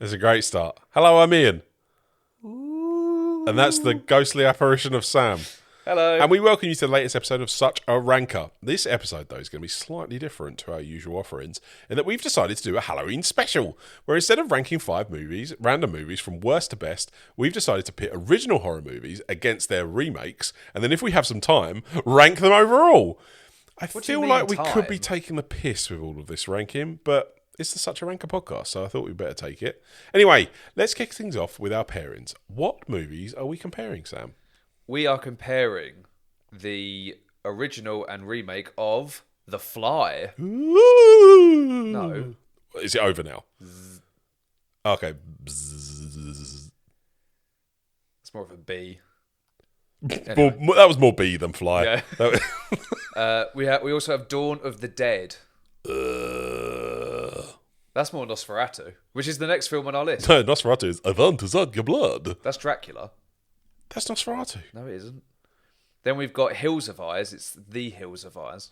It's a great start. Hello, I'm Ian. Ooh. And that's the ghostly apparition of Sam. Hello. And we welcome you to the latest episode of Such a Ranker. This episode, though, is going to be slightly different to our usual offerings in that we've decided to do a Halloween special, where instead of ranking 5 movies, random movies from worst to best, we've decided to pit original horror movies against their remakes, and then if we have some time, rank them overall. I What do you feel mean like we could be time? taking the piss with all of this ranking, but it's the Such a Ranker podcast, so I thought we'd better take it. Anyway, let's kick things off with our pairings. What movies are we comparing, Sam? We are comparing the original and remake of The Fly. Ooh. No. Is it over now? Okay. Bzzz. It's more of a B. That was more B than fly. Yeah. That We also have Dawn of the Dead. was- That's more Nosferatu, which is the next film on our list. No, Nosferatu is I want to suck your blood. That's Dracula. That's Nosferatu. No, it isn't. Then we've got Hills of Eyes. It's The Hills of Eyes.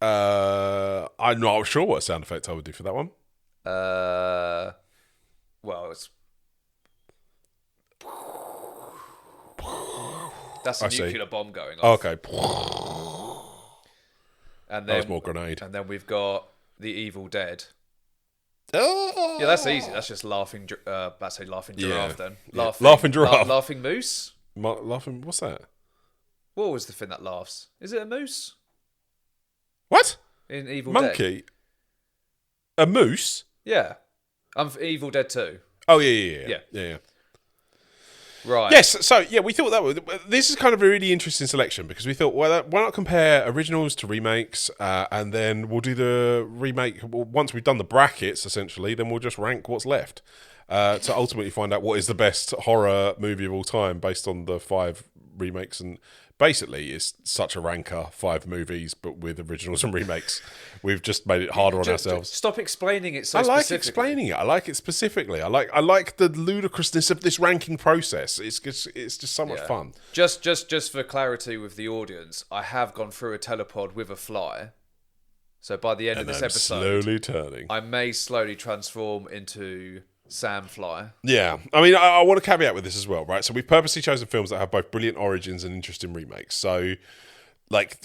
I'm not sure what sound effect I would do for that one. Well, it's... That's a I see. nuclear bomb going off. Okay. And That then, was more grenade. And then we've got The Evil Dead. Oh. Yeah, that's easy. That's just laughing. That's say laughing giraffe. Yeah. Then Yeah. Laughing giraffe. laughing moose. Laughing. What's that? What was the thing that laughs? Is it a moose What? in Evil Dead? Monkey? A moose? Yeah, I'm for Evil Dead 2. Oh yeah. Right. Yes, so yeah, we thought that was, this is kind of a really interesting selection because we thought, well, why not compare originals to remakes, and then we'll do the remake once we've done the brackets. Essentially, then we'll just rank what's left to ultimately find out what is the best horror movie of all time based on the 5 remakes. And basically, it's Such a Ranker, 5 movies, but with originals and remakes. We've just made it harder on ourselves. Stop explaining it so I like specifically. explaining it. I like it specifically. I like the ludicrousness of this ranking process. It's just so much Yeah. fun. Just for clarity with the audience, I have gone through a telepod with a fly. So by the end of And this I'm episode, slowly turning. I may slowly transform into Sam Fly. Yeah, I mean, I want to caveat with this as well, right? So we've purposely chosen films that have both brilliant origins and interesting remakes. So, like,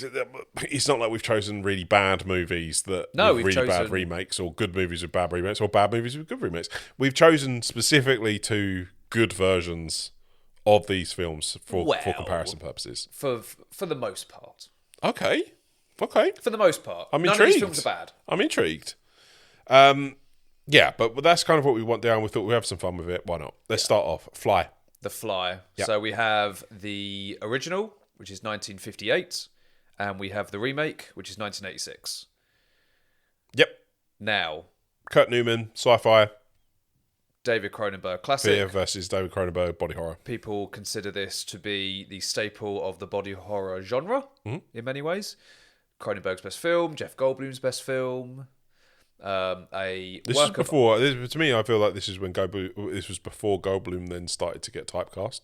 it's not like we've chosen really bad movies that No, with we've really bad chosen- remakes, or good movies with bad remakes, or bad movies with good remakes. We've chosen specifically 2 good versions of these films for Well- comparison purposes. For the most part. Okay. For the most part. I'm None intrigued. of these films are bad. I'm intrigued. Yeah, but that's kind of what we want down. We thought we'd have some fun with it. Why not? Let's start off. Fly. The Fly. Yep. So we have the original, which is 1958, and we have the remake, which is 1986. Yep. Now, Kurt Newman, sci-fi, David Cronenberg classic. Fear versus David Cronenberg, body horror. People consider this to be the staple of the body horror genre in many ways. Cronenberg's best film, Jeff Goldblum's best film. This is before. To me, I feel like this is when this was before Goldblum then started to get typecast.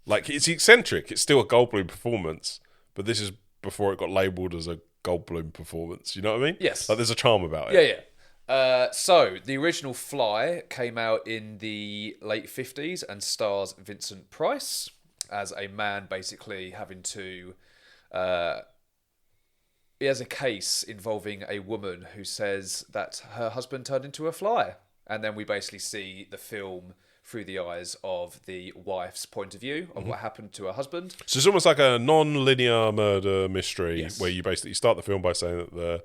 Like, it's eccentric. It's still a Goldblum performance, but this is before it got labelled as a Goldblum performance. You know what I mean? Yes. Like, there's a charm about it. Yeah. So the original Fly came out in the late 50s and stars Vincent Price as a man basically having to... he has a case involving a woman who says that her husband turned into a fly. And then we basically see the film through the eyes of the wife's point of view of what happened to her husband. So it's almost like a non-linear murder mystery Yes. where you basically start the film by saying that the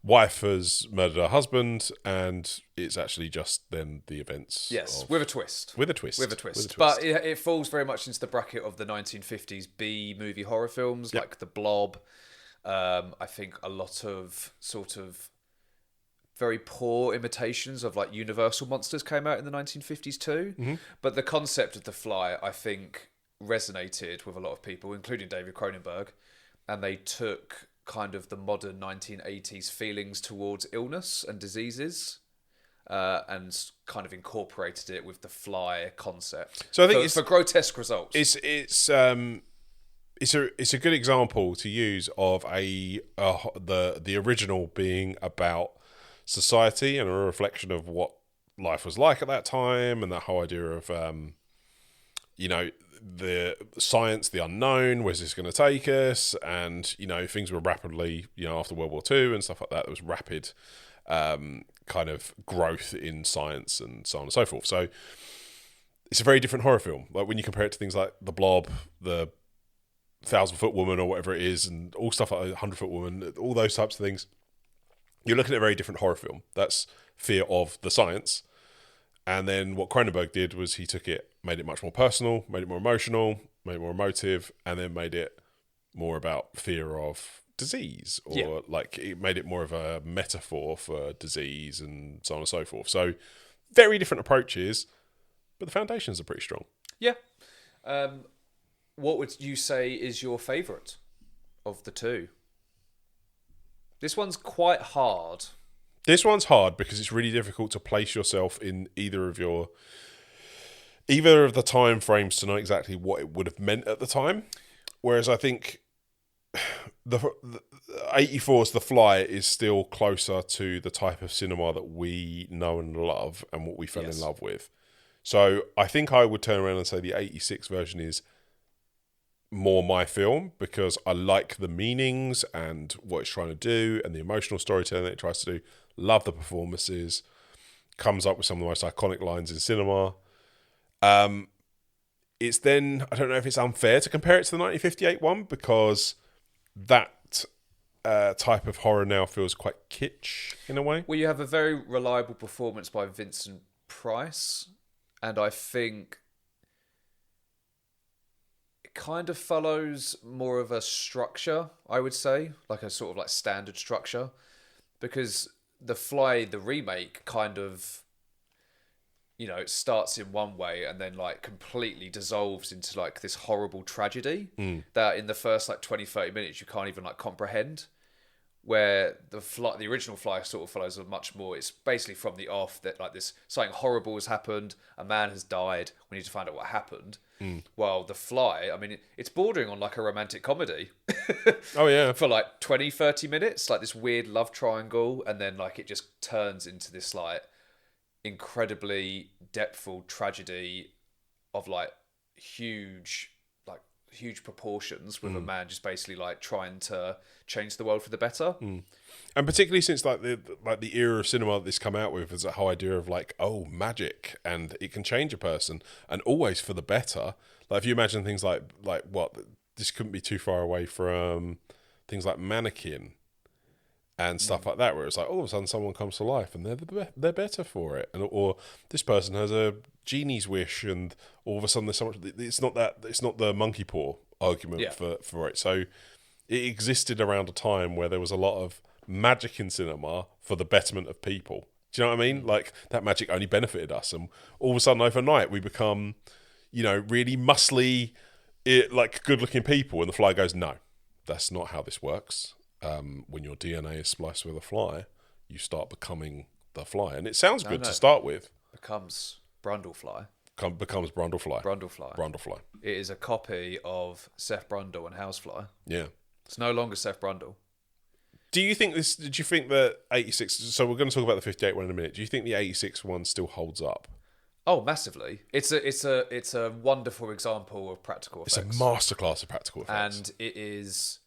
wife has murdered her husband, and it's actually just then the events. Yes, of- with a twist. with a twist. With a twist. But it falls very much into the bracket of the 1950s B movie horror films like The Blob. I think a lot of sort of very poor imitations of like Universal monsters came out in the 1950s too. But the concept of The Fly, I think, resonated with a lot of people, including David Cronenberg. And they took kind of the modern 1980s feelings towards illness and diseases and kind of incorporated it with the Fly concept. So I think for grotesque results. it's a good example to use of the original being about society and a reflection of what life was like at that time, and that whole idea of the science, the unknown, where's this going to take us? And things were rapidly, after World War II and stuff like that, there was rapid kind of growth in science and so on and so forth. So it's a very different horror film. Like when you compare it to things like The Blob, the 1,000-Foot Woman or whatever it is, and all stuff like 100-Foot Woman, all those types of things, you're looking at a very different horror film. That's fear of the science. And then what Cronenberg did was he took it, made it much more personal, made it more emotional, made it more emotive, and then made it more about fear of disease, or like it made it more of a metaphor for disease and so on and so forth. So very different approaches, but the foundations are pretty strong. Yeah. What would you say is your favourite of the two? This one's quite hard. This one's hard because it's really difficult to place yourself in either of the time frames to know exactly what it would have meant at the time. Whereas I think the 84's The Fly is still closer to the type of cinema that we know and love and what we fell in love with. So I think I would turn around and say the 86 version is more my film because I like the meanings and what it's trying to do and the emotional storytelling that it tries to do. Love the performances. Comes up with some of the most iconic lines in cinema. It's then, I don't know if it's unfair to compare it to the 1958 one because that type of horror now feels quite kitsch in a way. Well, you have a very reliable performance by Vincent Price, and I think it kind of follows more of a structure, I would say, like a sort of like standard structure, because The Fly, the remake, kind of, it starts in one way and then like completely dissolves into like this horrible tragedy that in the first like 20-30 minutes you can't even like comprehend. Where the original Fly sort of follows a much more, it's basically from the off that like this, something horrible has happened, a man has died, we need to find out what happened. While The Fly, I mean, it's bordering on like a romantic comedy. Oh yeah. For like 20-30 minutes, like this weird love triangle, and then like it just turns into this like incredibly depthful tragedy of like huge proportions with a man just basically like trying to change the world for the better. And particularly since like the era of cinema that this come out with is that whole idea of like, oh, magic and it can change a person and always for the better. Like if you imagine things like what, this couldn't be too far away from things like Mannequin and stuff like that, where it's like all of a sudden someone comes to life and they're better for it, or this person has a genie's wish and all of a sudden there's so much. It's not the monkey paw argument for it. So it existed around a time where there was a lot of magic in cinema for the betterment of people. Do you know what I mean? Like that magic only benefited us, and all of a sudden overnight we become, really muscly, like good-looking people, and The Fly goes, no, that's not how this works. When your DNA is spliced with a fly, you start becoming the fly. And it sounds good to start with. Becomes Brundlefly. Becomes Brundlefly. Brundlefly. It is a copy of Seth Brundle and Housefly. Yeah. It's no longer Seth Brundle. Did you think that 86... So we're going to talk about the 58 one in a minute. Do you think the 86 one still holds up? Oh, massively. It's a wonderful example of practical effects. It's a masterclass of practical effects. And it is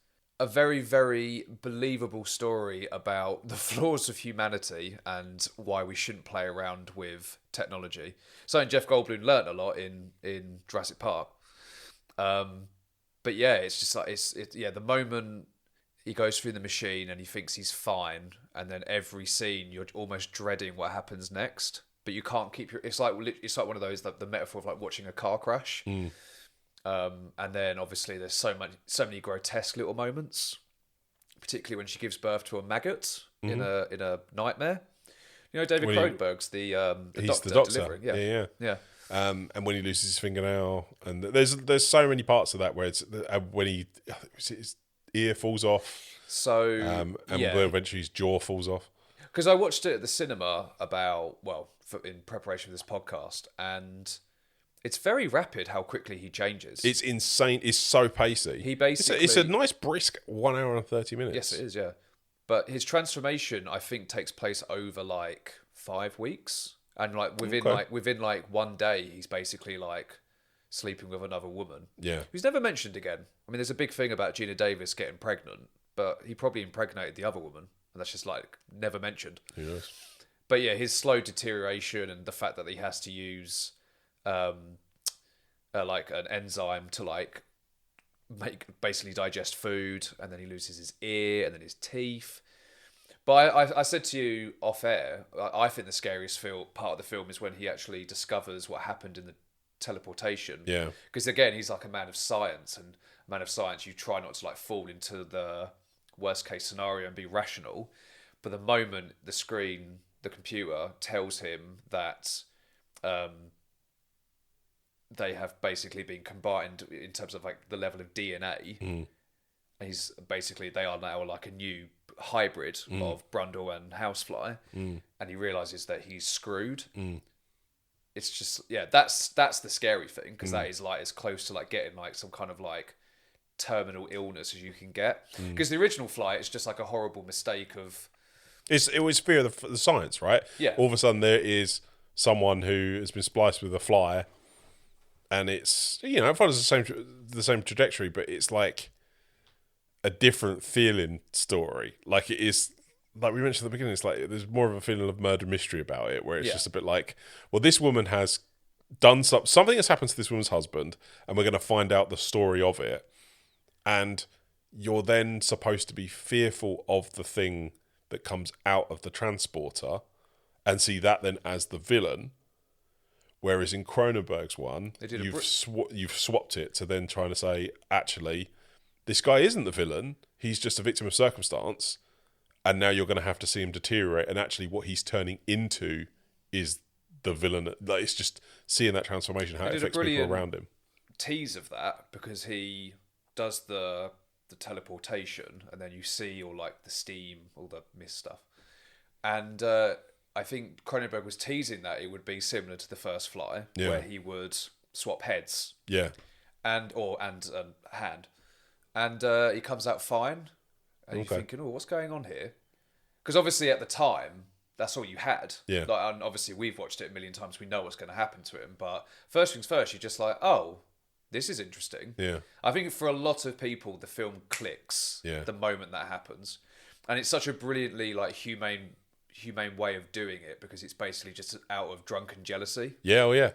a very, very believable story about the flaws of humanity and why we shouldn't play around with technology. Something Jeff Goldblum learnt a lot in Jurassic Park. But yeah, it's just like the moment he goes through the machine and he thinks he's fine, and then every scene you're almost dreading what happens next, but you can't keep your. It's like one of those, the metaphor of like watching a car crash. And then obviously there's so many grotesque little moments, particularly when she gives birth to a maggot in a nightmare. David Cronenberg's the doctor delivering. Yeah. And when he loses his fingernail, and there's so many parts of that where it's when his ear falls off. So eventually his jaw falls off. Because I watched it at the cinema in preparation for this podcast, and it's very rapid how quickly he changes. It's insane. It's so pacey. It's a nice brisk 1 hour and 30 minutes. Yes, it is. Yeah, but his transformation, I think, takes place over like 5 weeks, and like within like one day, he's basically like sleeping with another woman. Yeah. Who's never mentioned again. I mean, there's a big thing about Gina Davis getting pregnant, but he probably impregnated the other woman, and that's just like never mentioned. Who knows? But yeah, his slow deterioration and the fact that he has to use like an enzyme to like basically digest food, and then he loses his ear and then his teeth. But I said to you off air, I think the scariest part of the film is when he actually discovers what happened in the teleportation. Yeah. Because again, he's like a man of science, and a man of science, you try not to like fall into the worst case scenario and be rational. But the moment the computer tells him that they have basically been combined in terms of like the level of DNA. They are now like a new hybrid of Brundle and Housefly, and he realizes that he's screwed. It's just that's the scary thing, because that is like as close to like getting like some kind of like terminal illness as you can get. Because the original flight is just like a horrible mistake of. It was fear of the science, right? Yeah. All of a sudden, there is someone who has been spliced with a fly, and it's it follows the same trajectory, but it's like a different feeling story. Like it is, like we mentioned at the beginning, it's like there's more of a feeling of murder mystery about it, where it's just a bit like, well, this woman has done something has happened to this woman's husband, and we're going to find out the story of it, and you're then supposed to be fearful of the thing that comes out of the transporter and see that then as the villain. Whereas in Cronenberg's one, you've swapped it to then trying to say, actually, this guy isn't the villain. He's just a victim of circumstance. And now you're going to have to see him deteriorate. And actually what he's turning into is the villain. Like, it's just seeing that transformation, how it affects people around him. Tease of that, because he does the teleportation, and then you see all like the steam, all the mist stuff. And I think Cronenberg was teasing that it would be similar to the first Fly, where he would swap heads. Yeah. And hand. And he comes out fine. And you're thinking, what's going on here? Because obviously at the time, that's all you had. Yeah. Like, and obviously we've watched it a million times. We know what's going to happen to him. But first things first, you're just like, oh, this is interesting. Yeah. I think for a lot of people, the film clicks the moment that happens. And it's such a brilliantly like humane way of doing it, because it's basically just out of drunken jealousy. Yeah, oh yeah.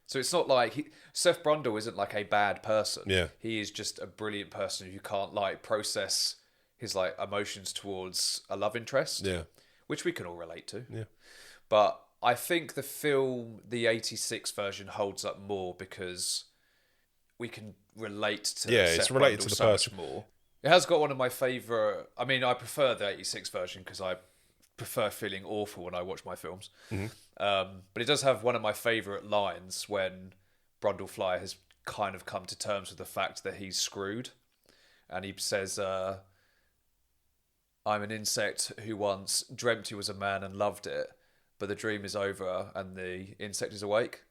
So it's not like Seth Brundle isn't like a bad person. Yeah. He is just a brilliant person who can't like process his like emotions towards a love interest. Yeah. Which we can all relate to. Yeah. But I think the film, the 86 version, holds up more because we can relate to Seth it's related Brundle to the so person much more. It has got one of my favourite. I mean, I prefer the 86 version because I prefer feeling awful when I watch my films. But it does have one of my favourite lines when Brundle Fly has kind of come to terms with the fact that he's screwed. And he says, I'm an insect who once dreamt he was a man and loved it, but the dream is over and the insect is awake.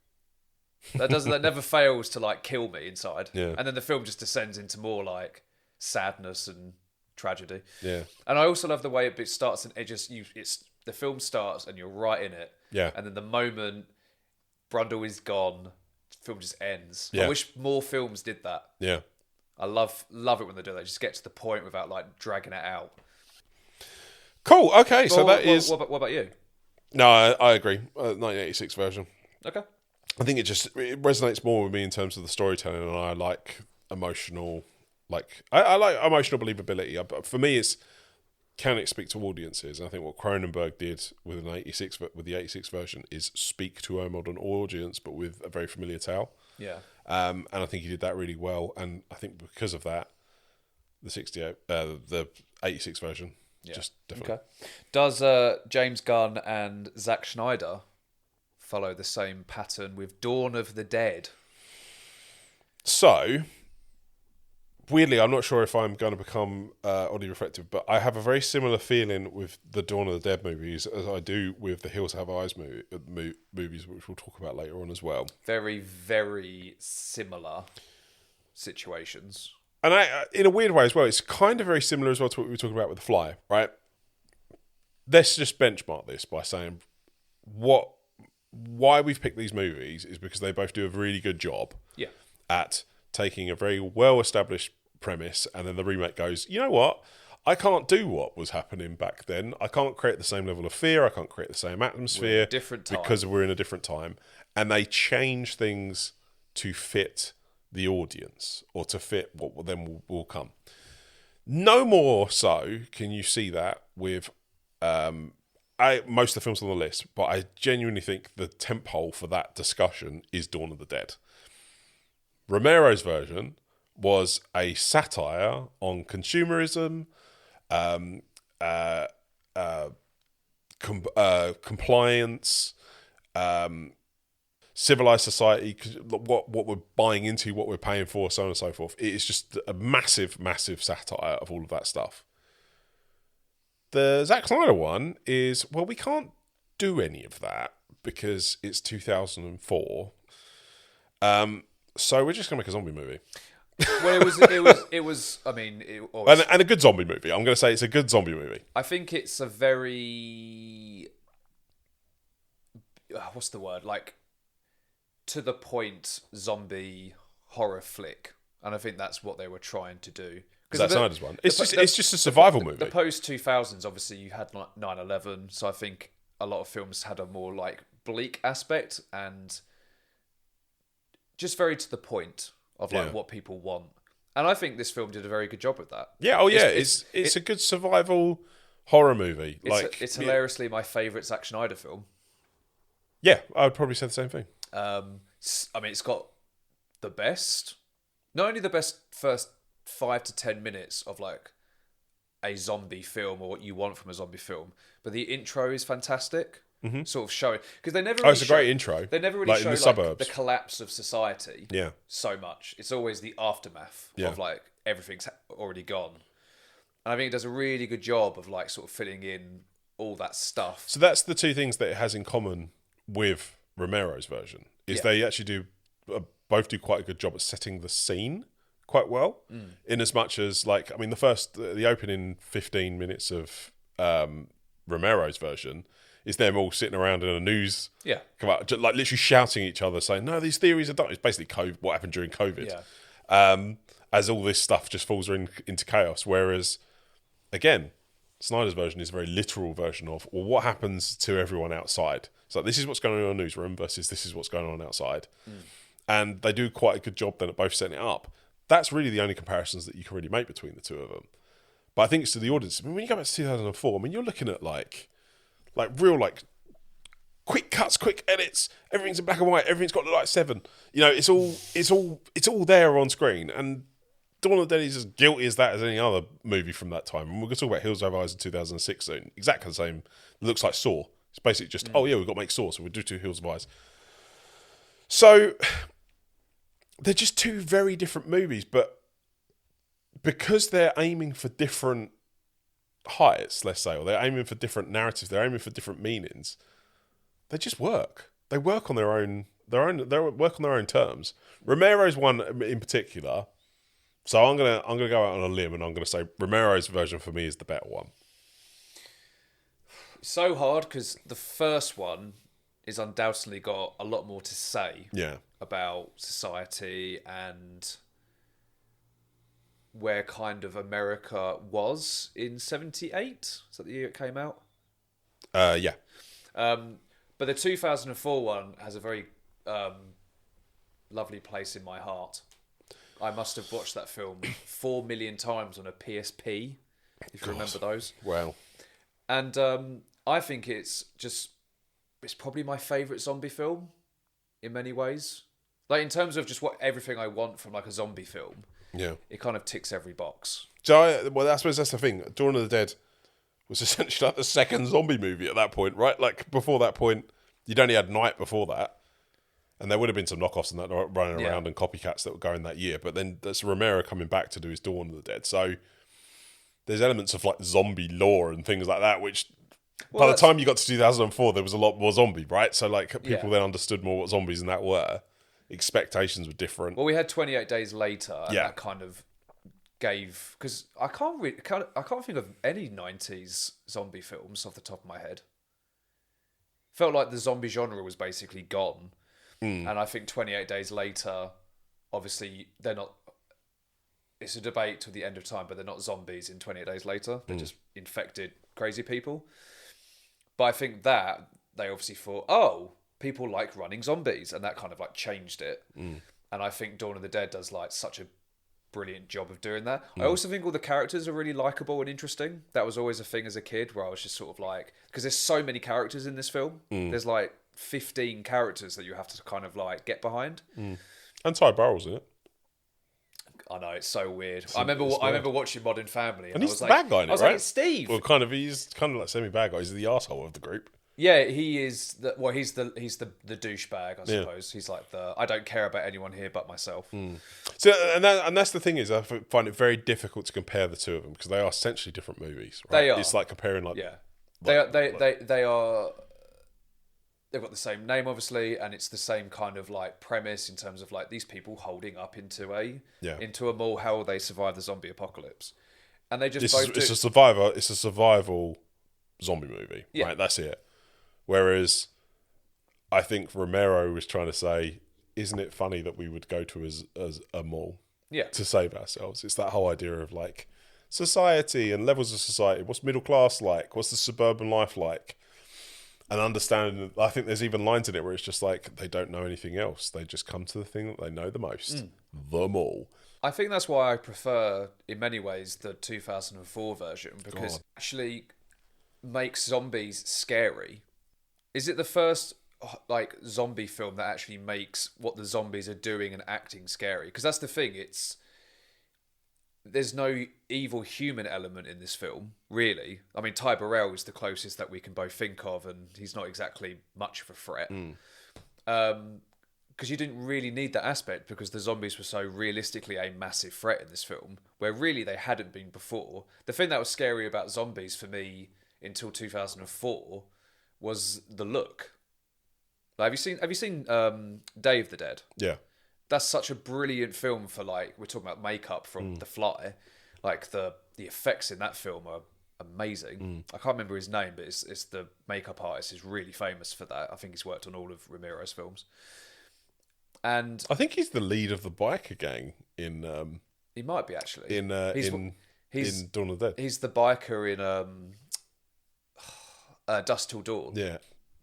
That never fails to like kill me inside. Yeah. And then the film just descends into more like sadness and tragedy. Yeah. And I also love the way it starts and the film starts and you're right in it. Yeah. And then the moment Brundle is gone, the film just ends. Yeah. I wish more films did that. Yeah. I love it when they do that. Just get to the point without like dragging it out. Cool. Okay. So What about you? No, I agree. 1986 version. Okay. I think it resonates more with me in terms of the storytelling, and I like emotional, I like emotional believability. But for me, can it speak to audiences? And I think what Cronenberg did with the 86 version is speak to a modern audience, but with a very familiar tale. Yeah. And I think he did that really well. And I think because of that, the 86 version, just definitely. Okay. Does James Gunn and Zack Snyder follow the same pattern with Dawn of the Dead? So, weirdly, I'm not sure if I'm going to become oddly reflective, but I have a very similar feeling with the Dawn of the Dead movies as I do with the Hills Have Eyes movies, which we'll talk about later on as well. Very, very similar situations. And in a weird way as well, it's kind of very similar as well to what we were talking about with The Fly, right? Let's just benchmark this by saying what why we've picked these movies is because they both do a really good job Yeah. at taking a very well-established premise, and then the remake goes, you know what? I can't do what was happening back then. I can't create the same level of fear. I can't create the same atmosphere different time. because we're in a different time. And they change things to fit the audience or to fit what then will come. No more so can you see that with most of the films on the list, but I genuinely think the template for that discussion is Dawn of the Dead. Romero's version was a satire on consumerism, compliance, civilized society, what we're buying into, what we're paying for, so on and so forth. It is just a massive, massive satire of all of that stuff. The Zack Snyder one is, well, we can't do any of that because it's 2004. So we're just gonna make a zombie movie. Well, it was. I mean, and a good zombie movie. I'm going to say it's a good zombie movie. I think it's a very what's the word, like, to the point zombie horror flick, and I think that's what they were trying to do. Zack Snyder's one. It's just a survival movie. The post 2000s, obviously, you had 9/11, so I think a lot of films had a more like bleak aspect and just very to the point of like what people want. And I think this film did a very good job with that. Yeah, it's a good survival horror movie. It's hilariously my favourite Zack Snyder film. Yeah, I would probably say the same thing. I mean, it's got the best, not only the best first 5 to 10 minutes of like a zombie film or what you want from a zombie film, but the intro is fantastic. Mm-hmm. Sort of showing, because they never. It's a great intro. They never really show like the collapse of society. Yeah. So much. It's always the aftermath of like everything's already gone, and I think it does a really good job of like sort of filling in all that stuff. So that's the two things that it has in common with Romero's version is they actually do both do quite a good job at setting the scene quite well. In as much as, like, I mean, the opening 15 minutes of Romero's version is them all sitting around in a news, come out, just, like, literally shouting at each other, saying, "No, these theories are done." It's basically COVID, what happened during COVID. Yeah. As all this stuff just falls into chaos. Whereas, again, Snyder's version is a very literal version of, well, what happens to everyone outside? So this is what's going on in the newsroom versus this is what's going on outside. And they do quite a good job then at both setting it up. That's really the only comparisons that you can really make between the two of them. But I think it's to the audience. I mean, when you go back to 2004, I mean, you're looking at like real, like, quick cuts, quick edits. Everything's in black and white. Everything's got the light 7. You know, it's all there on screen. And Dawn of the Dead is as guilty as that as any other movie from that time. And we're going to talk about Hills Have Eyes in 2006 soon. Exactly the same. It looks like Saw. It's basically just, oh yeah, we've got to make Saw, so we'll do 2 Hills of Eyes. So they're just two very different movies, but because they're aiming for different heights, let's say, or they're aiming for different narratives, they're aiming for different meanings, they just work. They work on their own. They work on their own terms. Romero's one in particular. So I'm gonna go out on a limb and I'm gonna say Romero's version for me is the better one. It's so hard because the first one is undoubtedly got a lot more to say about society and where kind of America was in 78. Is that the year it came out? Yeah. But the 2004 one has a very lovely place in my heart. I must have watched that film 4 million times on a PSP, if you remember those. Well. And I think it's probably my favourite zombie film in many ways. Like, in terms of just everything I want from like a zombie film. Yeah. It kind of ticks every box. So, I suppose that's the thing. Dawn of the Dead was essentially like the second zombie movie at that point, right? Like, before that point, you'd only had Night before that. And there would have been some knockoffs and that running around and copycats that were going that year. But then there's Romero coming back to do his Dawn of the Dead. So there's elements of like zombie lore and things like that, which by the time you got to 2004, there was a lot more zombie, right? So like people then understood more what zombies and that were. Expectations were different. Well, we had 28 Days Later, and that kind of gave, because I can't think of any 90s zombie films off the top of my head. felt like the zombie genre was basically gone. And I think 28 Days Later, obviously, they're not. It's a debate till the end of time, but they're not zombies in 28 Days Later. They're just infected crazy people. But I think that they obviously thought, oh, people like running zombies, and that kind of like changed it. And I think Dawn of the Dead does like such a brilliant job of doing that. I also think all the characters are really likable and interesting. That was always a thing as a kid where I was just sort of like, because there's so many characters in this film. There's like 15 characters that you have to kind of like get behind. And Ty Burrell's in it. I know, it's so weird. I remember watching Modern Family, And he's I was the like, bad guy in it, I was right? like, it's Steve. Well, he's kind of like semi-bad guy. He's the arsehole of the group. Yeah, he is. He's the douchebag, I suppose. He's like I don't care about anyone here but myself. So, and that's the thing is, I find it very difficult to compare the two of them because they are essentially different movies. Right? They are. It's like comparing They are. They've got the same name, obviously, and it's the same kind of like premise in terms of like these people holding up into a mall. How will they survive the zombie apocalypse? And they just it's a survival zombie movie, right? That's it. Whereas I think Romero was trying to say, isn't it funny that we would go to as a mall to save ourselves? It's that whole idea of like society and levels of society. What's middle class like? What's the suburban life like? And understanding, I think there's even lines in it where it's just like they don't know anything else. They just come to the thing that they know the most, the mall. I think that's why I prefer, in many ways, the 2004 version because it actually makes zombies scary. Is it the first like zombie film that actually makes what the zombies are doing and acting scary? Because that's the thing. There's no evil human element in this film, really. I mean, Ty Burrell is the closest that we can both think of, and he's not exactly much of a threat. Because you didn't really need that aspect because the zombies were so realistically a massive threat in this film, where really they hadn't been before. The thing that was scary about zombies for me until 2004 was the look. Like, have you seen Day of the Dead? Yeah. That's such a brilliant film for like we're talking about makeup from The Fly, like the effects in that film are amazing. I can't remember his name, but it's the makeup artist is really famous for that. I think he's worked on all of Romero's films, and I think he's the lead of the biker gang in. He might be actually in Dawn of the Dead. He's the biker in Dusk Till Dawn. Yeah.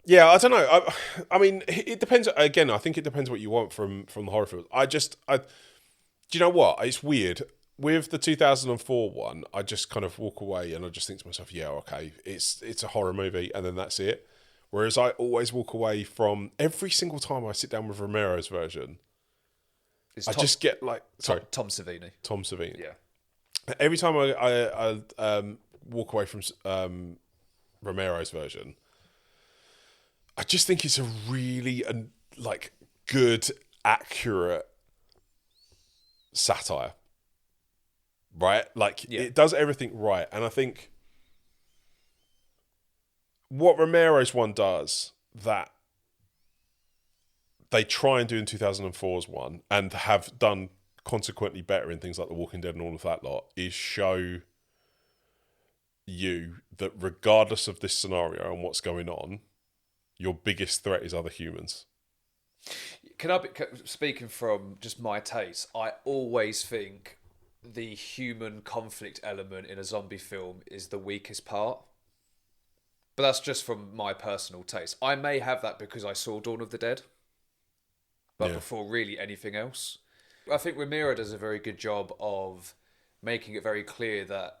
Yeah, I don't know. I mean, it depends. Again, I think it depends what you want from the horror film. Do you know what? It's weird. With the 2004 one, I just kind of walk away and I just think to myself, yeah, okay, it's a horror movie and then that's it. Whereas I always walk away from every single time I sit down with Romero's version, just get like... Sorry. Tom Savini. Tom Savini. Yeah. Every time I walk away from Romero's version... I just think it's a really like good, accurate satire, right? Like it does everything right, and I think what Romero's one does that they try and do in 2004's one, and have done consequently better in things like The Walking Dead and all of that lot, is show you that regardless of this scenario and what's going on, your biggest threat is other humans. Speaking from just my taste, I always think the human conflict element in a zombie film is the weakest part. But that's just from my personal taste. I may have that because I saw Dawn of the Dead, but before really anything else. I think Romero does a very good job of making it very clear that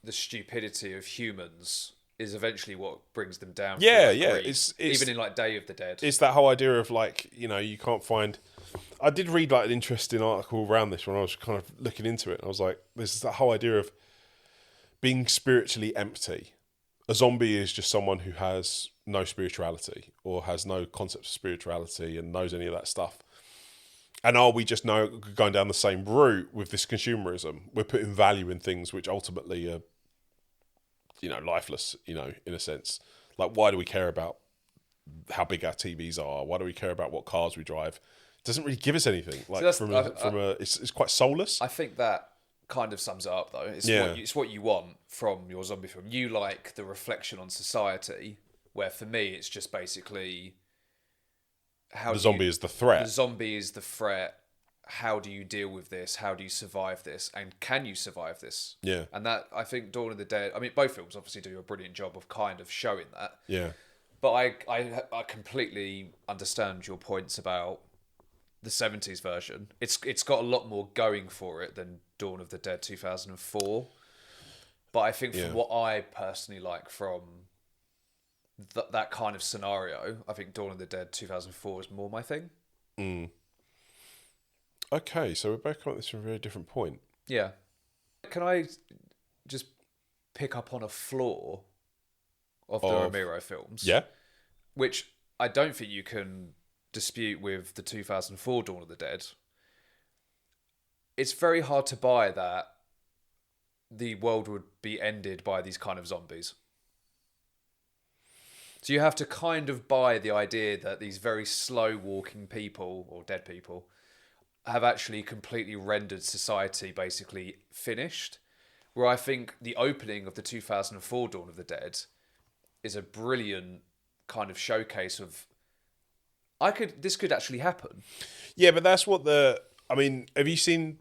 the stupidity of humans is eventually what brings them down. Yeah. It's even in like Day of the Dead. It's that whole idea of like, you can't find... I did read like an interesting article around this when I was kind of looking into it. I was like, there's that whole idea of being spiritually empty. A zombie is just someone who has no spirituality or has no concept of spirituality and knows any of that stuff. And are we just now going down the same route with this consumerism? We're putting value in things which ultimately are, lifeless, in a sense. Like, why do we care about how big our TVs are? Why do we care about what cars we drive? It doesn't really give us anything. Like, it's quite soulless. I think that kind of sums it up, though. It's what you want from your zombie film. You like the reflection on society, Where for me, it's just basically how The zombie is the threat. the zombie is the threat. How do you deal with this? How do you survive this? And can you survive this? Yeah. And that, I think Dawn of the Dead, I mean, both films obviously do a brilliant job of kind of showing that. Yeah. But I completely understand your points about the 70s version. It's got a lot more going for it than Dawn of the Dead 2004. But I think from what I personally like from that kind of scenario, I think Dawn of the Dead 2004 is more my thing. Okay, so we're both coming at this from a very different point. Yeah. Can I just pick up on a flaw of the Romero films? Yeah. Which I don't think you can dispute with the 2004 Dawn of the Dead. It's very hard to buy that the world would be ended by these kind of zombies. So you have to kind of buy the idea that these very slow walking people, or dead people, have actually completely rendered society basically finished. Where I think the opening of the 2004 Dawn of the Dead is a brilliant kind of showcase of this could actually happen. Yeah, but that's what I mean, have you seen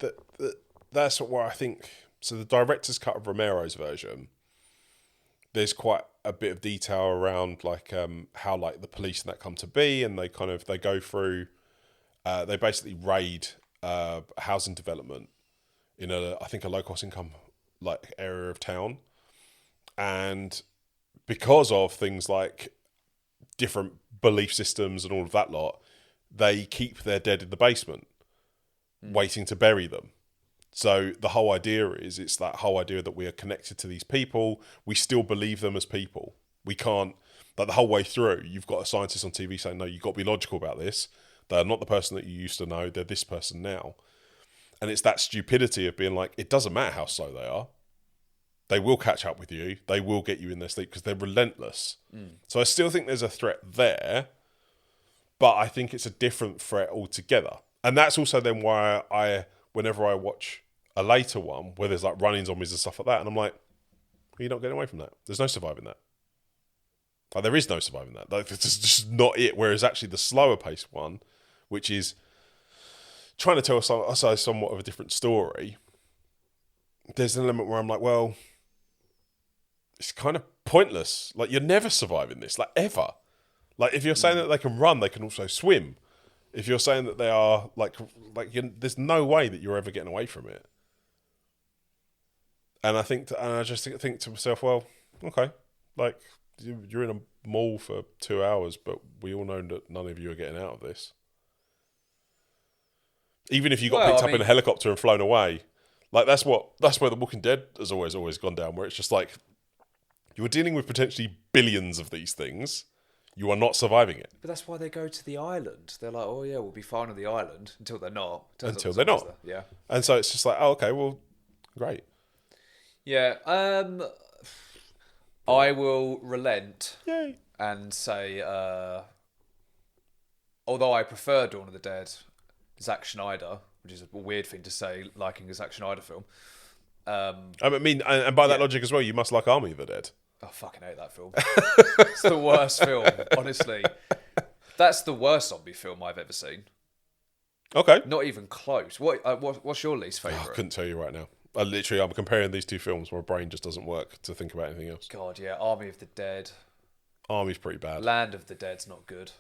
that's what I think. So the director's cut of Romero's version, there's quite a bit of detail around like how like the police and that come to be, and they go through. They basically raid a housing development in I think a low cost income like area of town, and because of things like different belief systems and all of that lot, they keep their dead in the basement, waiting to bury them. So the whole idea is, it's that whole idea that we are connected to these people. We still believe them as people. We can't, like the whole way through, you've got a scientist on TV saying, no, you've got to be logical about this. They're not the person that you used to know. They're this person now. And it's that stupidity of being like, it doesn't matter how slow they are. They will catch up with you. They will get you in their sleep because they're relentless. So I still think there's a threat there, but I think it's a different threat altogether. And that's also then why whenever I watch a later one where there's like running zombies and stuff like that, and I'm like, you're not getting away from that. There's no surviving that. Like, there is no surviving that. Like, it's just not it. Whereas actually the slower paced one, which is trying to tell us somewhat of a different story, there's an element where I'm like, well, it's kind of pointless. Like, you're never surviving this, like, ever. Like, if you're saying that they can run, they can also swim. If you're saying that they are, there's no way that you're ever getting away from it. And I just think to myself, well, okay, like, you're in a mall for 2 hours, but we all know that none of you are getting out of this. Even if you got picked up in a helicopter and flown away, like that's where The Walking Dead has always gone down, where it's just like, you are dealing with potentially billions of these things. You are not surviving it. But that's why they go to the island. They're like, oh yeah, we'll be fine on the island until they're not. Until they're not. Yeah. And so it's just like, oh, okay, well, great. Yeah. I will relent. Yay. And say, although I prefer Dawn of the Dead, Zack Snyder, which is a weird thing to say, liking a Zack Snyder film. I mean, and by that logic as well, you must like Army of the Dead. I fucking hate that film. It's the worst film, honestly. That's the worst zombie film I've ever seen. Okay. Not even close. What's your least favourite? I couldn't tell you right now. I'm comparing these two films. My brain just doesn't work to think about anything else. God, yeah. Army of the Dead. Army's pretty bad. Land of the Dead's not good.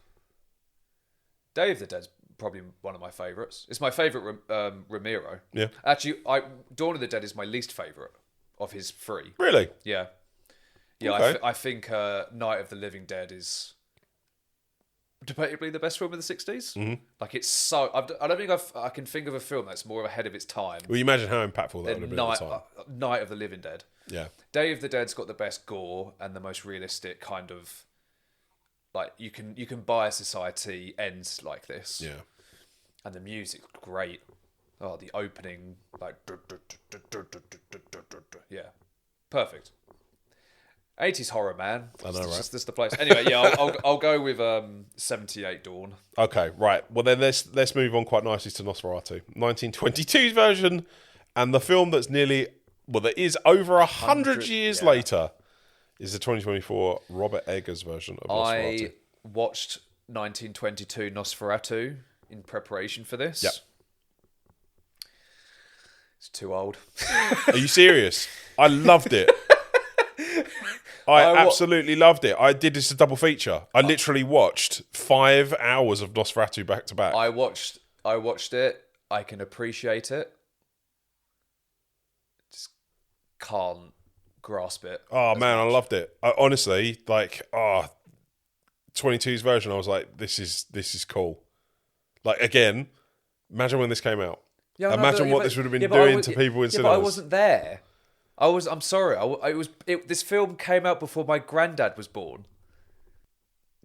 Day of the Dead's probably one of my favourites. It's my favourite Romero. Yeah. Actually, Dawn of the Dead is my least favourite of his three. Really? Yeah. Yeah, Okay. I think Night of the Living Dead is debatably the best film of the 60s. Mm-hmm. Like, it's so... I don't think I can think of a film that's more ahead of its time Well, you imagine how impactful that would have than been at the time. Night of the Living Dead. Yeah. Day of the Dead's got the best gore and the most realistic kind of... Like, you can buy a society ends like this. Yeah. And the music's great. Oh, the opening, like... Yeah. Perfect. 80s horror, man. I know, right? That's the place. Anyway, yeah, I'll go with 78 Dawn. Okay, right. Well, then let's move on quite nicely to Nosferatu, 1922's version, and the film that's that is over 100 years later. is the 2024 Robert Eggers version of Nosferatu. I watched 1922 Nosferatu in preparation for this. Yep. It's too old. Are you serious? I loved it. I absolutely loved it. I did this as a double feature. I literally watched 5 hours of Nosferatu back to back. I watched it. I can appreciate it. Just can't grasp it. Oh man, I loved it. I, honestly, 22's version, I was like, this is cool. Like again, imagine when this came out. Yeah, imagine what this would have been doing to people in cinemas. But I wasn't there. I'm sorry. This film came out before my granddad was born.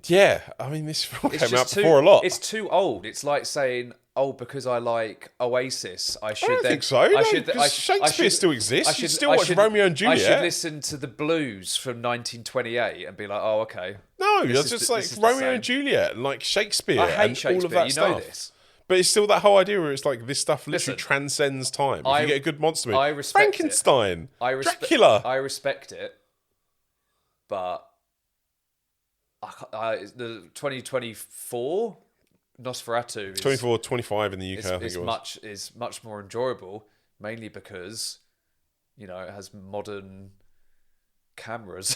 Yeah, I mean, this film came out before a lot. It's too old. It's like saying, because I like Oasis, I should I don't think so. Shakespeare still exists. You still watch Romeo and Juliet. I should listen to the blues from 1928 and be like, oh, okay. No, it's just like Romeo and Juliet and like Shakespeare and all of that stuff. You know this. But it's still that whole idea where it's like this stuff literally transcends time. If you get a good monster movie, I respect Frankenstein, Dracula. I respect it, but the 2024 Nosferatu 25 in the UK. I think is much more enjoyable, mainly because it has modern cameras.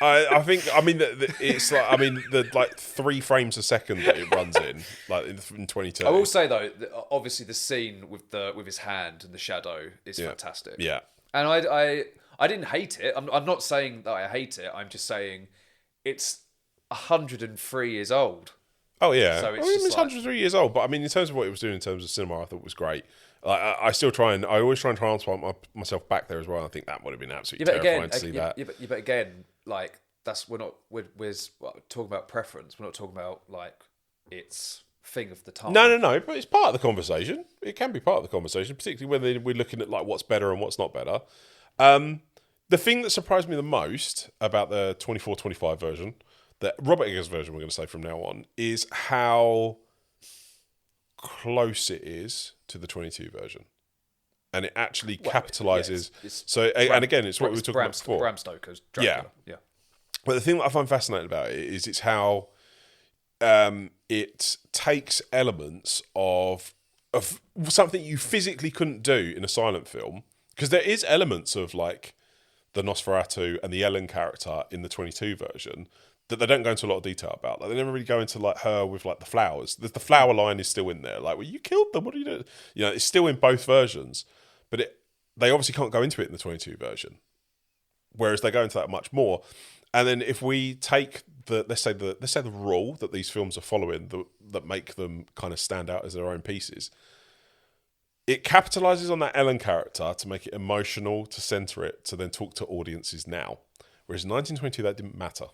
I think it's like the 3 frames a second that it runs in like in 22. I will say though, obviously the scene with his hand and the shadow is fantastic. Yeah, and I didn't hate it. I'm not saying that I hate it. I'm just saying it's 103 years old. Oh yeah, so it's 103 years old. But I mean, in terms of what it was doing in terms of cinema, I thought it was great. I always try and transplant myself back there as well. I think that would have been absolutely terrifying to see that. But again, like we're talking about preference. We're not talking about like it's thing of the time. No. But it's part of the conversation. It can be part of the conversation, particularly when we're looking at like what's better and what's not better. The thing that surprised me the most about the 24-25 version, the Robert Eggers version, we're going to say from now on, is how close it is to the 22 version, and it actually capitalizes. And again, it's what we were talking about before. Bram Stoker's Dracula. Yeah. But the thing that I find fascinating about it is it's how it takes elements of something you physically couldn't do in a silent film, because there is elements of like the Nosferatu and the Ellen character in the 22 version that they don't go into a lot of detail about. Like they never really go into like her with like the flowers. The flower line is still in there. Like, well, you killed them. What are you doing? It's still in both versions, but they obviously can't go into it in the 22 version. Whereas they go into that much more. And then if we take let's say the rule that these films are following that make them kind of stand out as their own pieces, it capitalizes on that Ellen character to make it emotional, to center it, to then talk to audiences now. Whereas in 1922 that didn't matter.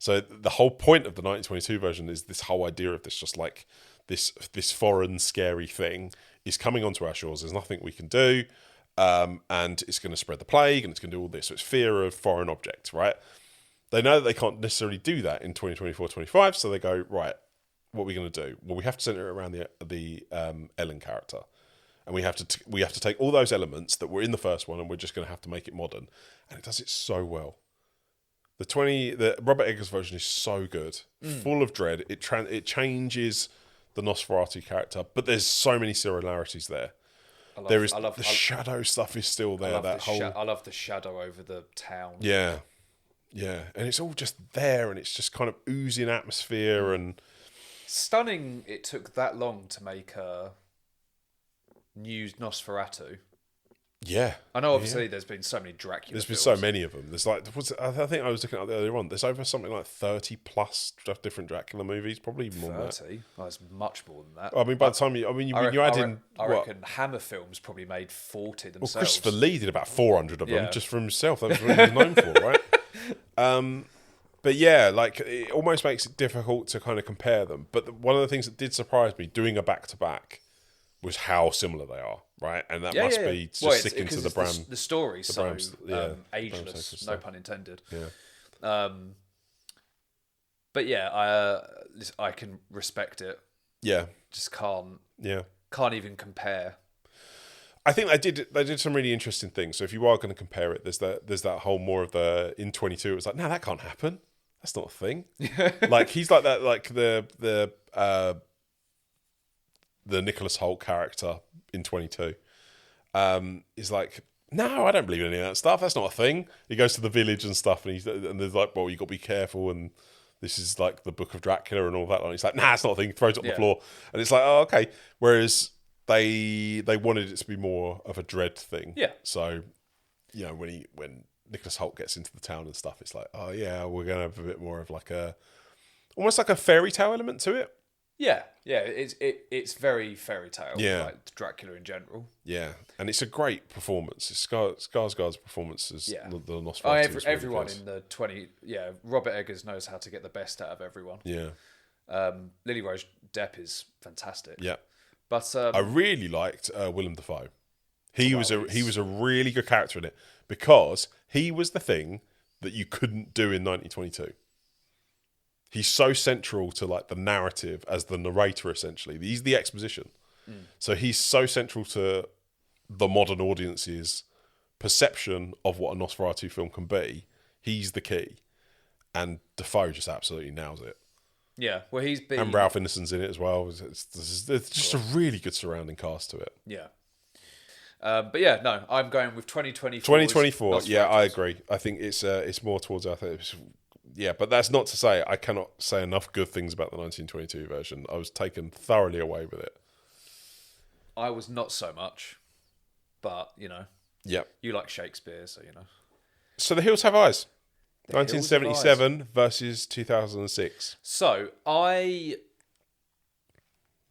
So the whole point of the 1922 version is this whole idea of this, just like this foreign scary thing is coming onto our shores. There's nothing we can do, and it's going to spread the plague, and it's going to do all this. So it's fear of foreign objects, right? They know that they can't necessarily do that in 2024-25, so they go, right, what are we going to do? Well, we have to center it around the Ellen character, and we have to take all those elements that were in the first one, and we're just going to have to make it modern, and it does it so well. The Robert Eggers version is so good, full of dread. It changes the Nosferatu character, but there's so many similarities there. The shadow stuff is still there. I love the shadow over the town. Yeah, and it's all just there, and it's just kind of oozing atmosphere and stunning. It took that long to make a new Nosferatu. Yeah, I know. Obviously, there's been so many Dracula. There's been films. so many of them. There's like, I think I was looking at it earlier on. There's over something like 30 plus different Dracula movies, probably even more than that. 30? Oh, it's much more than that. I mean, by the time you add in, I reckon Hammer Films probably made 40 themselves. Well, Christopher Lee did about 400 of them just for himself. That was what he was known for, right? But yeah, like it almost makes it difficult to kind of compare them. But one of the things that did surprise me doing a back-to-back was how similar they are, right? And that must be just sticking to the Bram. The story, so ageless, no pun intended. Yeah. But yeah, I can respect it. Yeah. Just can't. Yeah. Can't even compare. I think they did some really interesting things. So if you are going to compare it, there's that whole more of the in 22. It was like, no, that can't happen. That's not a thing. Like he's like that, like the Nicholas Hoult character in 22. Is like, no, I don't believe in any of that stuff. That's not a thing. He goes to the village and stuff, and there's like, well, you got to be careful, and this is like the Book of Dracula and all that. And he's like, nah, it's not a thing. Throws it on the floor, and it's like, oh, okay. Whereas they wanted it to be more of a dread thing. Yeah. So, you know, when Nicholas Hoult gets into the town and stuff, it's like, oh yeah, we're gonna have a bit more of like almost like a fairy tale element to it. Yeah. It's very fairy tale. Yeah. Like Dracula in general. Yeah, and it's a great performance. It's Skarsgård's performance as the Nosferatu. Oh, is really everyone good. in the 20. Yeah, Robert Eggers knows how to get the best out of everyone. Yeah, Lily Rose Depp is fantastic. yeah. But I really liked Willem Dafoe. He was a really good character in it because he was the thing that you couldn't do in 1922. He's so central to like the narrative as the narrator. Essentially, he's the exposition. So he's so central to the modern audience's perception of what a Nosferatu film can be. He's the key, and Dafoe just absolutely nails it. yeah, well, he's been. And Ralph Ineson's in it as well. It's just a really good surrounding cast to it. Yeah. But yeah, no, I'm going with 2024. 2024, yeah, I agree. I think it's more towards yeah, but that's not to say I cannot say enough good things about the 1922 version. I was taken thoroughly away with it. I was not so much, but you know, Yeah. you like Shakespeare, so you know. So The Hills Have Eyes, The Hills Have 1977 versus 2006. So I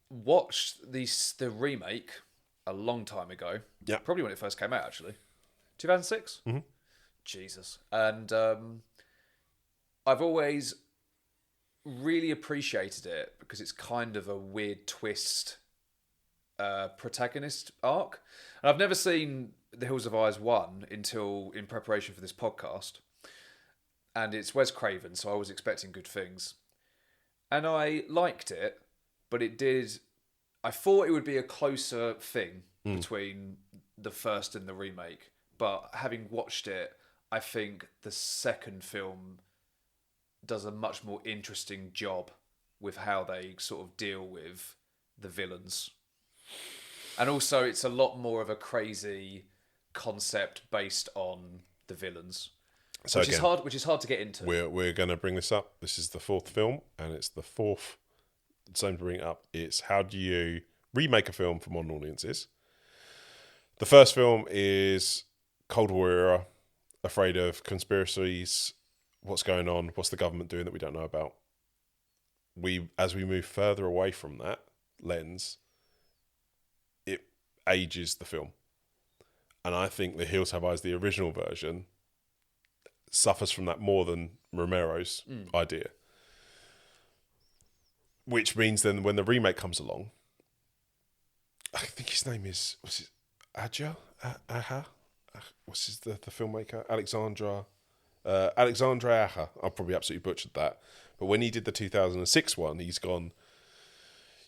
watched the remake a long time ago. Yeah. Probably when it first came out, actually. 2006? Mm-hmm. Jesus. And I've always really appreciated it because it's kind of a weird twist protagonist arc. And I've never seen The Hills of Eyes 1 until in preparation for this podcast. And it's Wes Craven, so I was expecting good things. And I liked it, but I thought it would be a closer thing between the first and the remake. But having watched it, I think the second film does a much more interesting job with how they sort of deal with the villains. And also, it's a lot more of a crazy concept based on the villains. So which is hard to get into. We're going to bring this up. This is the fourth film, and it's the fourth. Same to bring it up. It's how do you remake a film for modern audiences? The first film is Cold War era, afraid of conspiracies, what's going on, what's the government doing that we don't know about. As we move further away from that lens, it ages the film. And I think The Hills Have Eyes, the original version, suffers from that more than Romero's idea. Which means then when the remake comes along, I think his name is, what's it, Aha? What's his, the filmmaker? Alexandra Aja. I've probably absolutely butchered that. But when he did the 2006 one, he's gone,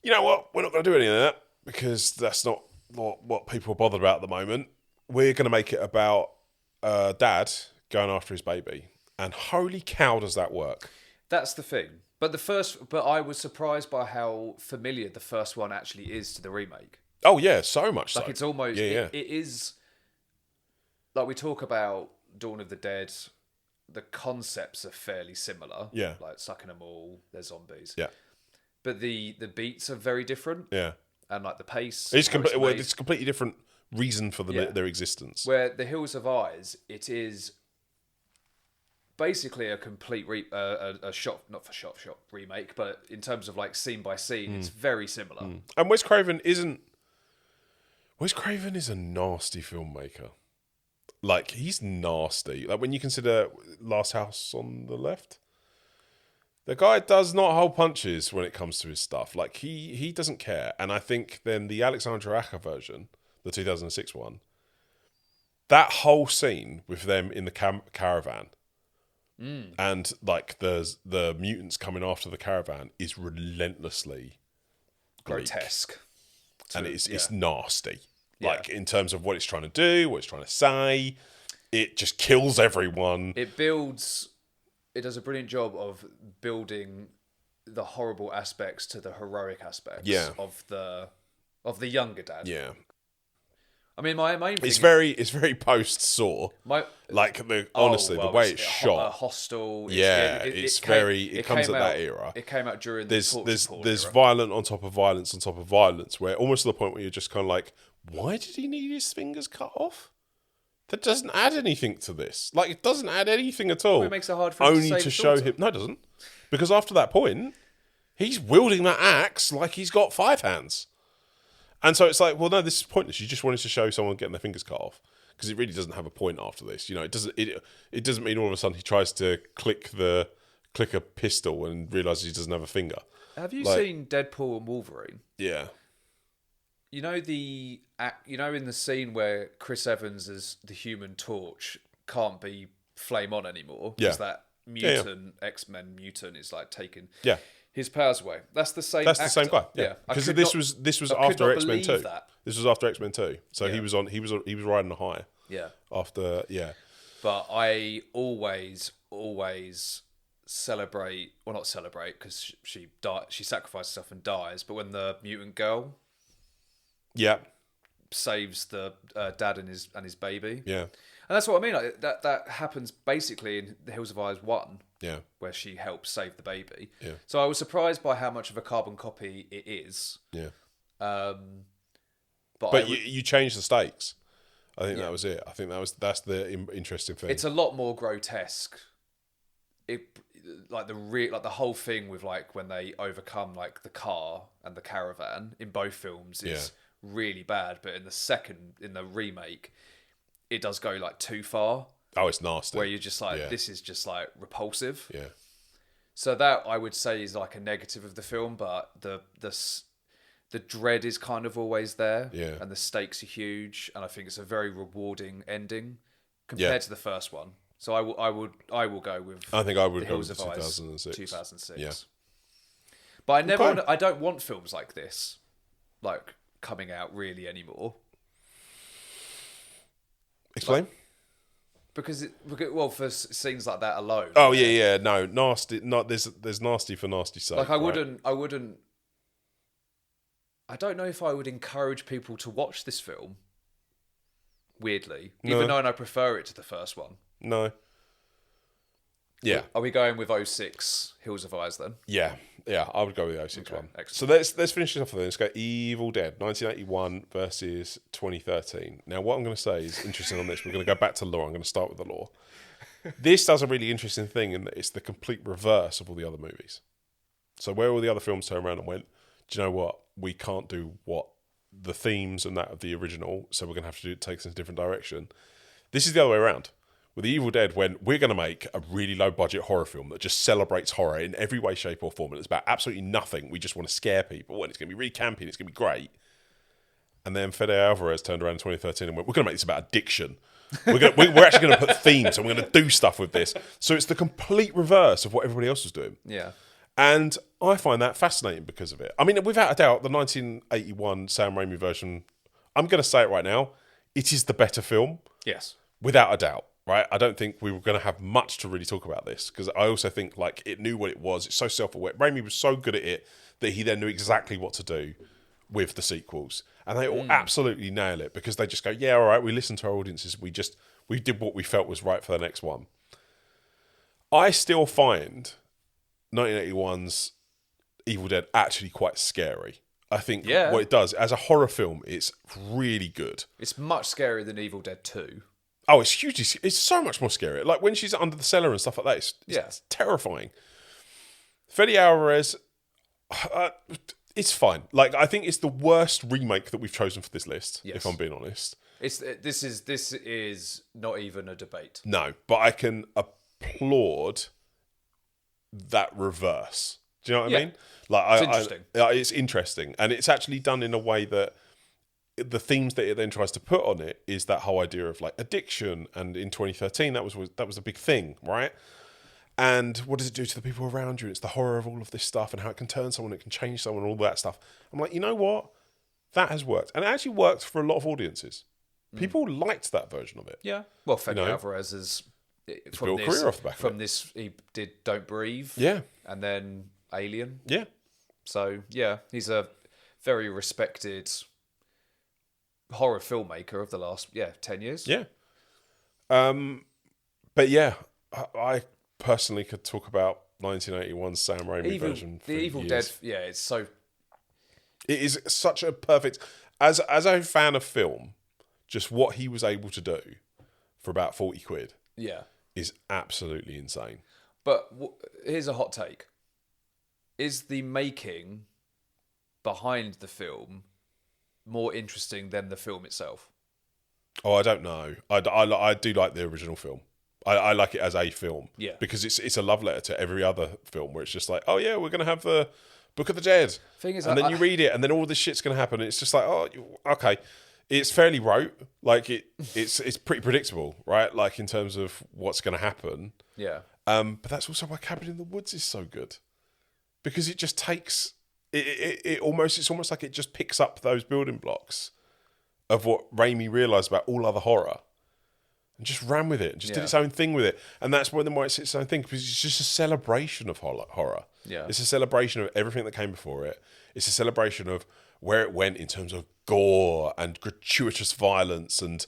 you know what, we're not going to do any of that because that's not what people are bothered about at the moment. We're going to make it about dad going after his baby. And holy cow, does that work? That's the thing. But I was surprised by how familiar the first one actually is to the remake. Oh yeah, so much Like so. it's almost, yeah. It is, like we talk about Dawn of the Dead, the concepts are fairly similar. Yeah. Like sucking them all, they're zombies. Yeah. But the beats are very different. Yeah. And like the pace. It's how made. it's a completely different reason for their existence. Where The Hills of Eyes, it is basically a complete a shot, not for shot remake, but in terms of like scene by scene, it's very similar. And Wes Craven is a nasty filmmaker. Like, he's nasty. Like, when you consider Last House on the Left, the guy does not hold punches when it comes to his stuff. Like, he doesn't care. And I think then the Alexandra Aja version, the 2006 one, that whole scene with them in the caravan and, like, the mutants coming after the caravan is relentlessly bleak. Grotesque. And it's nasty. Like, in terms of what it's trying to do, what it's trying to say. It just kills everyone. It does a brilliant job of building the horrible aspects to the heroic aspects of the younger dad. Yeah. I mean, my main thing... It's very post-Saw. Like, honestly, the way it's shot. Hostile. It comes at that era. It came out during there's era. violent on top of violence on top of violence, where almost to the point where you're just kind of like, why did he need his fingers cut off? That doesn't add anything to this. Like, it doesn't add anything at all. Well, it makes it hard for him only to show him. No, it doesn't. Because after that point, he's wielding that axe like he's got 5 hands. And so it's like, well, no, this is pointless. You just wanted to show someone getting their fingers cut off, because it really doesn't have a point after this. You know, it doesn't mean all of a sudden he tries to click a pistol and realizes he doesn't have a finger. Have you seen Deadpool and Wolverine? Yeah. You know in the scene where Chris Evans as the Human Torch can't be flame on anymore because that mutant X-Men mutant is like taking his powers away. That's the same. That's actor. the same guy. Yeah, because this was after X-Men 2. This was after X-Men 2. So he was riding a high. Yeah. After But I always celebrate, well, not celebrate, because she sacrifices herself and dies. But when the mutant girl saves the dad and his baby, and that's what I mean. Like, that happens basically in The Hills of Eyes 1, where she helps save the baby. Yeah. So I was surprised by how much of a carbon copy it is. Yeah. But you changed the stakes. I think that was it. I think that's the interesting thing. It's a lot more grotesque. The whole thing with like when they overcome like the car and the caravan in both films is really bad, but in the remake, it does go like too far. Oh, it's nasty. Where you're just like, this is just like repulsive. Yeah. So that I would say is like a negative of the film, but the dread is kind of always there, and the stakes are huge, and I think it's a very rewarding ending compared to the first one. So I will go with. I think I would go with with 2006. 2006. Yeah. But I don't want films like this, like coming out really anymore. Explain. Because for scenes like that alone. Oh yeah, no, nasty. Not there's nasty for nasty sake. Like I wouldn't. I don't know if I would encourage people to watch this film. Weirdly, even though I prefer it to the first one. No. Yeah. Are we going with 06 Hills of Eyes then? Yeah, I would go with the 06 one. Excellent. So let's finish this off then. Let's go Evil Dead, 1981 versus 2013. Now, what I'm going to say is interesting on this. We're going to go back to lore. I'm going to start with the lore. This does a really interesting thing in that it's the complete reverse of all the other movies. So where all the other films turned around and went, do you know what? We can't do what the themes and that of the original, so we're going to have to take us in a different direction. This is the other way around. With The Evil Dead, when we're going to make a really low-budget horror film that just celebrates horror in every way, shape, or form, and it's about absolutely nothing. We just want to scare people, and it's going to be really campy, and it's going to be great. And then Fede Alvarez turned around in 2013 and went, we're going to make this about addiction. We're actually going to put themes, and we're going to do stuff with this. So it's the complete reverse of what everybody else was doing. Yeah. And I find that fascinating because of it. I mean, without a doubt, the 1981 Sam Raimi version, I'm going to say it right now, it is the better film. Yes. Without a doubt. Right, I don't think we were going to have much to really talk about this because I also think like it knew what it was. It's so self-aware. Raimi was so good at it that he then knew exactly what to do with the sequels, and they all absolutely nail it because they just go, "Yeah, all right, we listened to our audiences. We did what we felt was right for the next one." I still find 1981's Evil Dead actually quite scary. I think what it does as a horror film, it's really good. It's much scarier than Evil Dead 2. Oh, it's hugely. It's so much more scary. Like when she's under the cellar and stuff like that. It's terrifying. Fede Alvarez, it's fine. Like I think it's the worst remake that we've chosen for this list. Yes. If I'm being honest, this is not even a debate. No, but I can applaud that reverse. Do you know what I mean? Like it's interesting. It's interesting, and it's actually done in a way that. The themes that it then tries to put on it is that whole idea of like addiction, and in 2013 that was a big thing, right? And what does it do to the people around you? It's the horror of all of this stuff and how it can turn someone, it can change someone, all that stuff. I'm like, you know what? that has worked, and it actually worked for a lot of audiences. People liked that version of it. Yeah. Well, Fede know, Alvarez is built a career off the back of from it. this. He did Don't Breathe. Yeah, And then Alien. yeah. So yeah, he's a very respected horror filmmaker of the last 10 years. Yeah. But yeah, I personally could talk about 1981's Sam Raimi version for The Evil years. Dead. Yeah, it's so. It is such a perfect... As a fan of film, just what he was able to do for about 40 quid Yeah. is absolutely insane. But here's a hot take: is the making behind the film more interesting than the film itself? Oh, I don't know. I do like the original film. I like it as a film. Yeah. Because it's a love letter to every other film where it's just like, oh yeah, we're going to have the Book of the Dead. Thing is, and then you read it and then all this shit's going to happen. And it's just like, oh, okay. It's fairly rote. Like it's pretty predictable, right? Like in terms of what's going to happen. Yeah. But that's also why Cabin in the Woods is so good. Because it just takes... It's almost like it just picks up those building blocks of what Raimi realised about all other horror and just ran with it and just did its own thing with it. And that's why it's its own thing, because it's just a celebration of horror. Yeah. It's a celebration of everything that came before it. It's a celebration of where it went in terms of gore and gratuitous violence and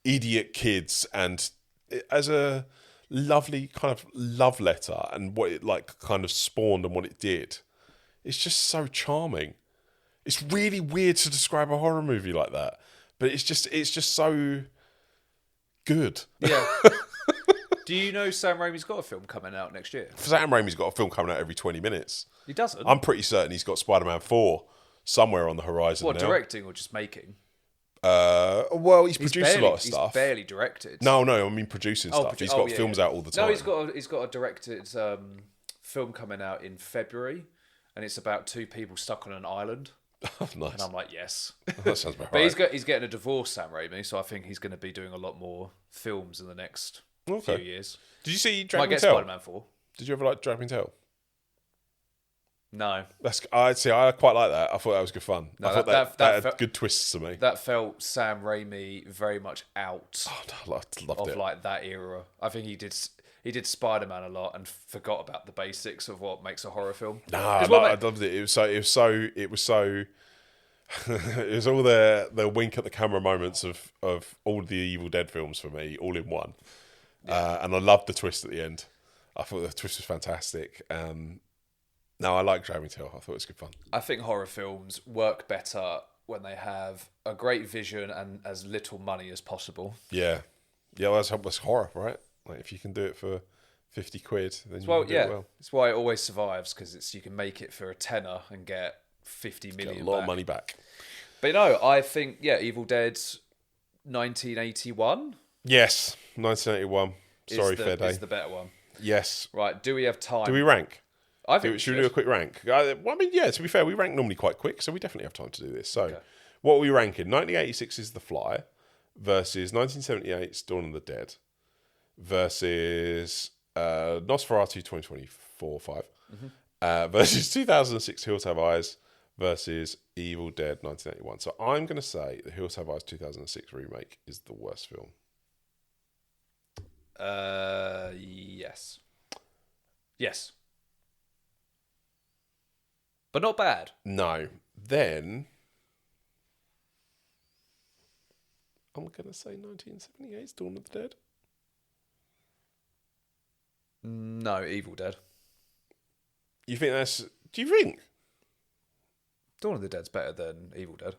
idiot kids, and as a lovely kind of love letter and what it like kind of spawned and what it did. It's just so charming. It's really weird to describe a horror movie like that, but it's just so good. Yeah. Do you know Sam Raimi's got a film coming out next year? Sam Raimi's got a film coming out every 20 minutes. He doesn't. I'm pretty certain he's got Spider-Man 4 somewhere on the horizon What, now. directing or just making? Well, he's produced a lot of stuff. He's barely directed. No, I mean producing stuff. He's got films out all the time. No, he's got a directed film coming out in February, and it's about two people stuck on an island. Oh, nice. And I'm like, yes. That sounds about But right. he's getting a divorce, Sam Raimi, so I think he's going to be doing a lot more films in the next few years. Did you see Might Drag Me get Tell? Spider-Man 4. Did you ever like Drag Me Tell? No. I quite like that. I thought that was good fun. No, I thought that had good twists to me. That felt Sam Raimi very much out I loved of it. like that era. I think he did Spider-Man a lot and forgot about the basics of what makes a horror film. I loved it. It was so it was all the wink at the camera moments of all the Evil Dead films for me, all in one. And I loved the twist at the end. I thought the twist was fantastic. No, I like Drag Me Tell. I thought it was good fun. I think horror films work better when they have a great vision and as little money as possible. Yeah, that's horror, right? Like if you can do it for 50 quid, then you can do it well. It's why it always survives, because you can make it for a tenner and get 50 million. Get a lot of money back. But no, I think Evil Dead 1981. Yes, 1981. Sorry, Fede. Is the better one. Yes. Right, do we have time? Do we rank? I think Should we do a quick rank? Well, I mean, yeah, to be fair, we rank normally quite quick, so we definitely have time to do this. So, what are we ranking? 1986 is The Fly versus 1978's Dawn of the Dead versus Nosferatu 2024-5 versus 2006 Hills Have Eyes versus Evil Dead 1981. So, I'm going to say the Hills Have Eyes 2006 remake is the worst film. Yes. Yes. But not bad. No. Then I'm going to say 1978's Dawn of the Dead. No, Evil Dead. You think that's... Do you think? Dawn of the Dead's better than Evil Dead.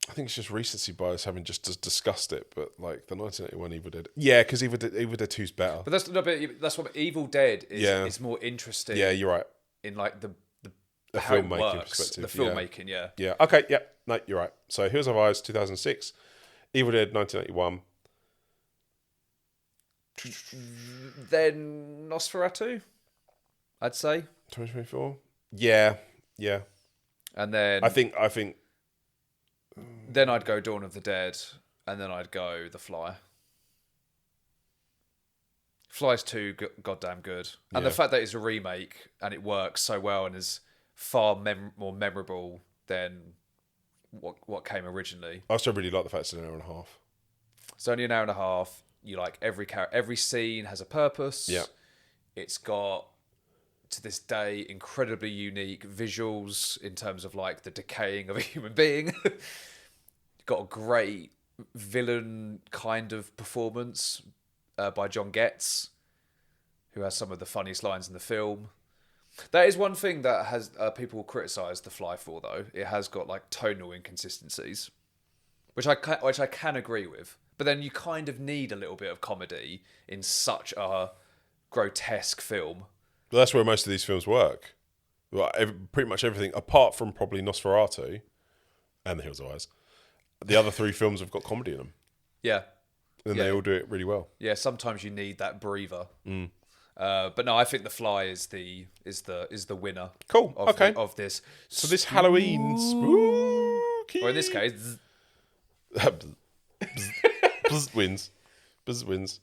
I think it's just recency bias having just discussed it, but like the 1981 Evil Dead. Yeah, because Evil Dead 2's better. But that's what Evil Dead is. Yeah. It's more interesting. Yeah, you're right. In like the how it filmmaking works. perspective. The filmmaking, yeah. Yeah. Okay. Yeah. No, you're right. So Hills Have Eyes 2006, Evil Dead 1981. Then Nosferatu, I'd say. 2024. Yeah. Yeah. And then I think. Then I'd go Dawn of the Dead, and then I'd go The Fly. Fly's too goddamn good, and the fact that it's a remake and it works so well and is far more memorable than what came originally. I still really like the fact it's an hour and a half. It's only an hour and a half. You like every scene has a purpose. Yeah. It's got, to this day, incredibly unique visuals in terms of like the decaying of a human being. Got a great villain kind of performance by John Getz, who has some of the funniest lines in the film. That is one thing that has people criticise The Fly for, though. It has got like tonal inconsistencies, which I can agree with. But then you kind of need a little bit of comedy in such a grotesque film. But that's where most of these films work. Well, pretty much everything, apart from probably Nosferatu and The Hills of Eyes. The other three films have got comedy in them. Yeah. And they all do it really well. Yeah, sometimes you need that breather. But no, I think The Fly is the winner. Cool. Okay. Of this. So this Halloween spooky. Or in this case, Bzz wins. Bzz wins.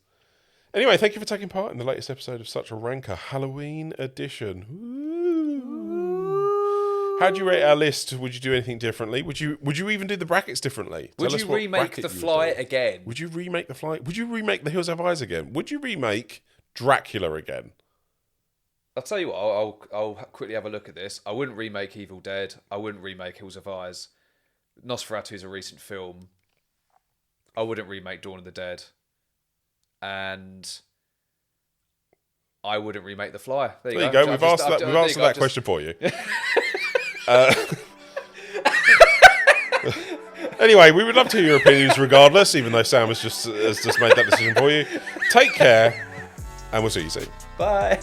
Anyway, thank you for taking part in the latest episode of Such a Ranker Halloween edition. How do you rate our list? Would you do anything differently? Would you even do the brackets differently? Would you remake The Fly again? Would you remake The Fly? Would you remake The Hills Have Eyes again? Would you remake Dracula again? I'll tell you what, I'll quickly have a look at this. I wouldn't remake Evil Dead. I wouldn't remake Hills of Eyes. Nosferatu is a recent film. I wouldn't remake Dawn of the Dead. And I wouldn't remake The Fly. There you go. We've answered that question for you. Anyway, we would love to hear your opinions regardless, even though Sam has just made that decision for you. Take care, and we'll see you soon. Bye.